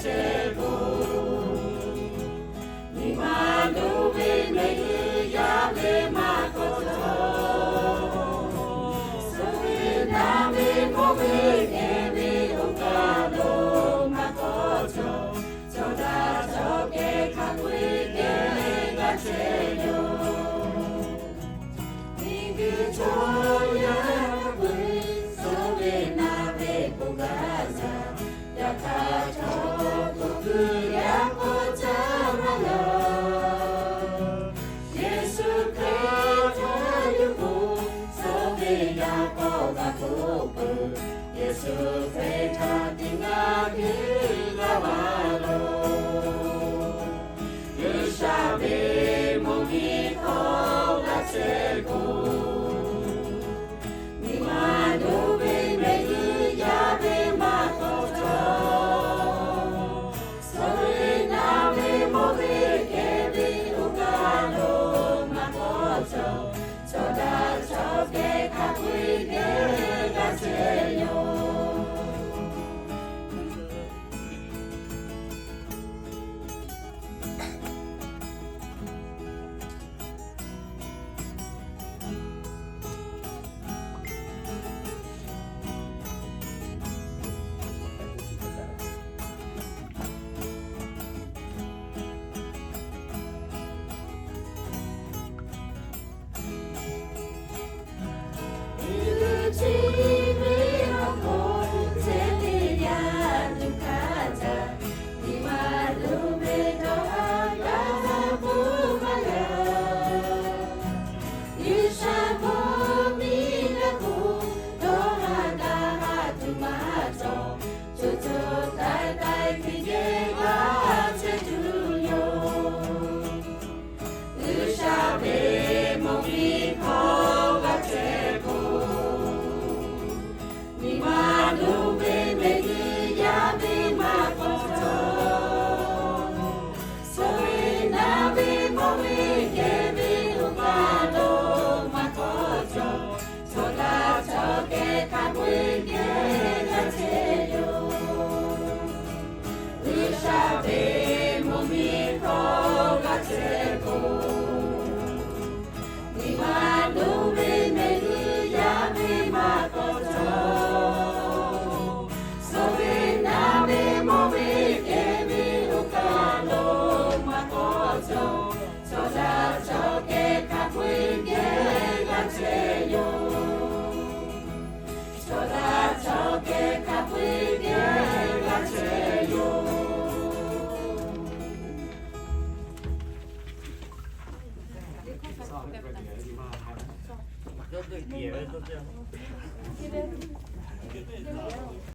최고 네 마음에 내 야외 마거져 소리 남의 몸을 개미 옷가로 막어줘 저다 저게 갖고 있게 내가 죄요 그 조약을 속에 남의 고가자 약하셔도 그 약고 참아요 예수 그리스도 유고 속에 약고가 고고 예수 그리스도 띵하기가 와로 유샤의 몸이 거가 최고 누구의 매일 야외 막어져 서로의 남의 몸을 개비 우가로 막어져 저다 저게 갖고 있게 가세요 Rất là nhiều